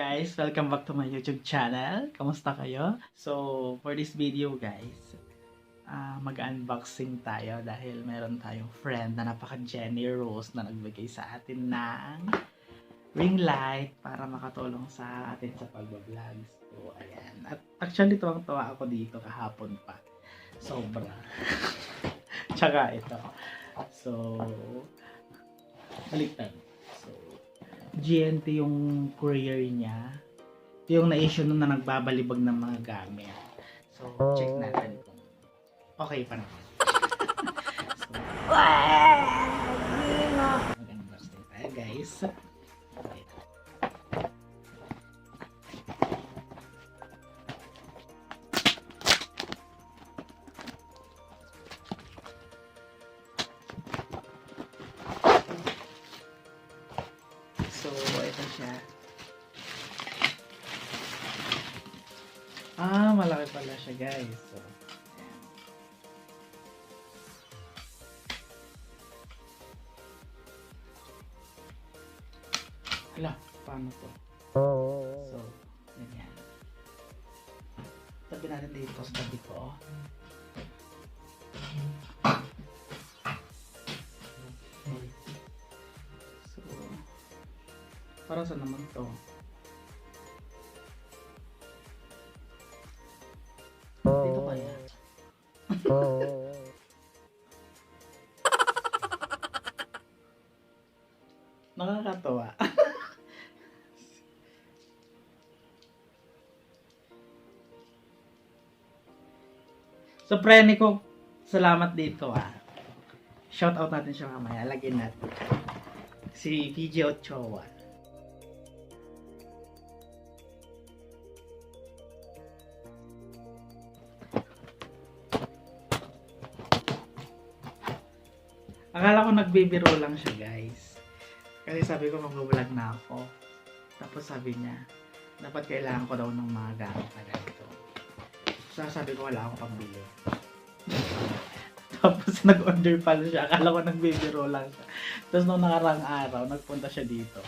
guys! Welcome back to my YouTube channel. Kamusta kayo? So, for this video guys, mag-unboxing tayo dahil meron tayong friend na napaka-generous na nagbigay sa atin ng ring light para makatulong sa atin sa pag-vlog. So, ayan. At actually, tuwang-tuwa ako dito kahapon pa. Sobra. Tsaka ito. So, baliktad. GNT yung courier niya. Ito yung na-issue nung na nagbabalibag ng mga gamit. So, check natin kung okay pa naman. So, mag-unbox din tayo guys. Okay. So, ito siya. Malaki pala siya guys. So, ayan. Hala, paano to? So, ganyan. Tabi natin dito sa tabi ko. So, para saan naman to? Dito kaya? Nakakatawa. So, prene ko, salamat dito Shout out natin siya mamaya. Lagyan natin. Si PJ Ochoa. Akala ko nagbibiro lang siya guys. Kasi sabi ko mag-vlog na ako. Tapos sabi niya, dapat kailangan ko daw ng mga gamit na ganito. So sabi ko wala akong pambili. Tapos nag-order pala siya. Akala ko nagbibiro lang siya. Tapos nung nakarang araw, nagpunta siya dito.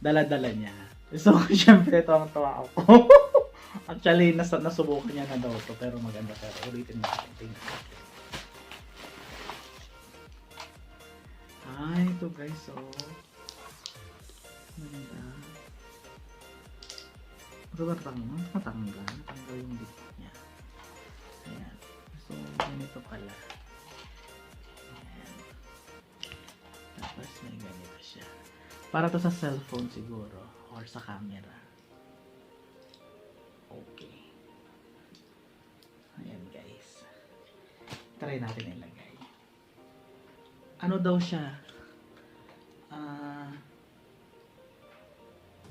Dala-dala niya. So syempre tuwang-tuwa ako. Actually, nasubukan niya na daw to. Pero maganda. Pero ulitin natin. Tingnan natin. Ito guys, so maganda. Ito ba matanggal yung dito niya. Ayan. So, ganito pala. Ayan. Tapos may ganito siya. Para to sa cellphone siguro. Or sa camera. Okay. Ayan guys. Try natin ilagay. Ano daw siya?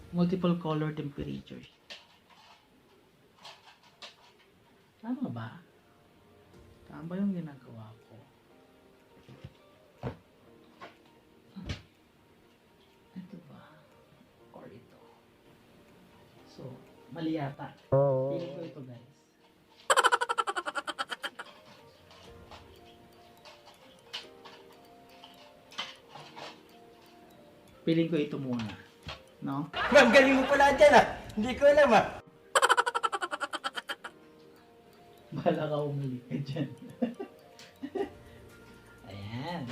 Multiple color temperature. Tama ba? Tama yung ginagawa ko? Ito ba? Or ito? So, mali yata. Pili ko ito guys. Piling ko ito muna. No? Ma'am, galing mo pala dyan Hindi ko alam Bahala ka umuli ka dyan. Ayan.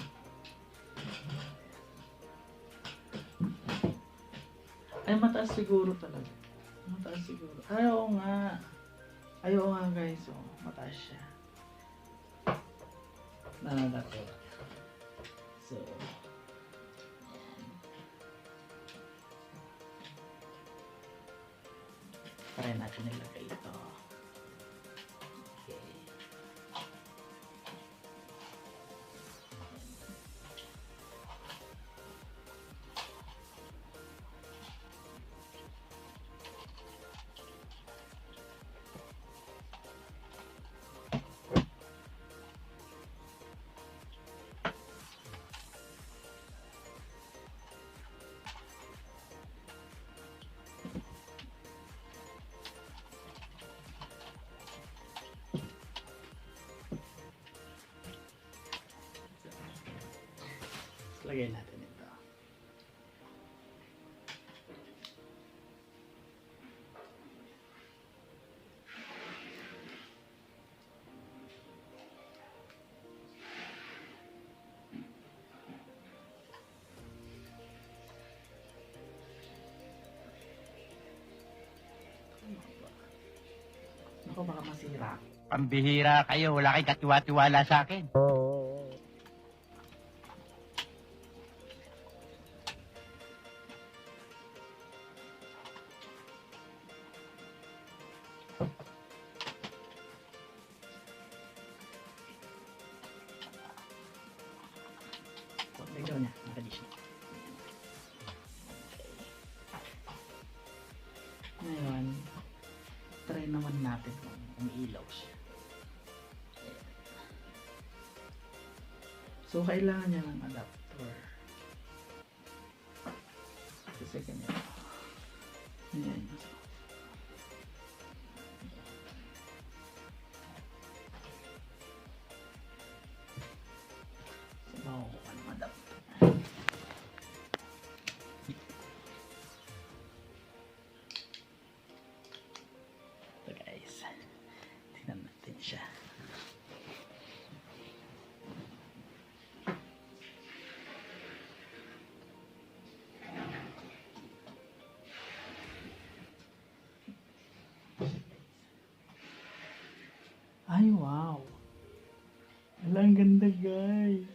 Ay, mataas siguro talaga. Mataas siguro. Ayaw nga. Ayaw nga guys. Oh, mataas siya. Nanagato. So, try natin nilagay ito. Okay. Lagay natin ito. ko, baka masira. Pambihira kayo, wala kayong katiwa-tiwala sa akin. Ikaw niya, nakadish na. Ngayon, try naman natin kung umiilaw siya. So, kailangan niya ng adapter. Kasi ganyan. Ayan. So, makukuha ng adapter. Ito guys. Tingnan natin siya. Ay, wow. Wala, ang ganda, guys.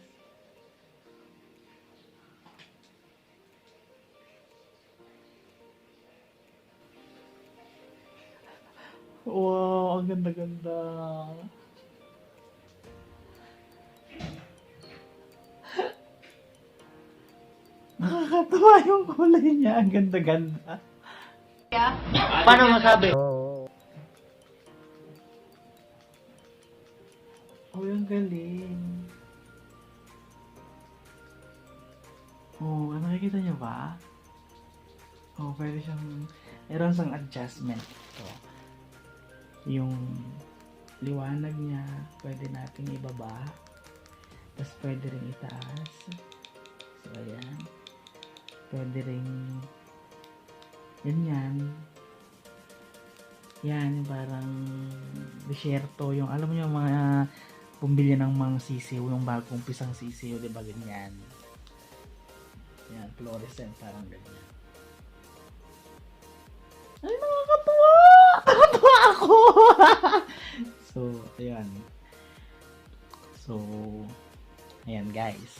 Wow, ang ganda-ganda. Nakakatawa yung kulay niya. Ang ganda-ganda. Paano masabi? Oh, yung galing. Oh, nakikita niyo ba? Oh, pwede siyang, meron siyang adjustment. So, yung liwanag niya, pwede nating ibaba. Tapos pwede rin itaas. So, ayan. Pwede rin, yan. Yan, yung parang desierto. Yung, alam mo yung mga bumili ng mga sisiw, yung bagong pisang sisiw, di ba ganyan? Yan, fluorescent, parang ganyan. Ay, nakakatuwa! Nakakatuwa ako! So, ayan. So, ayan guys.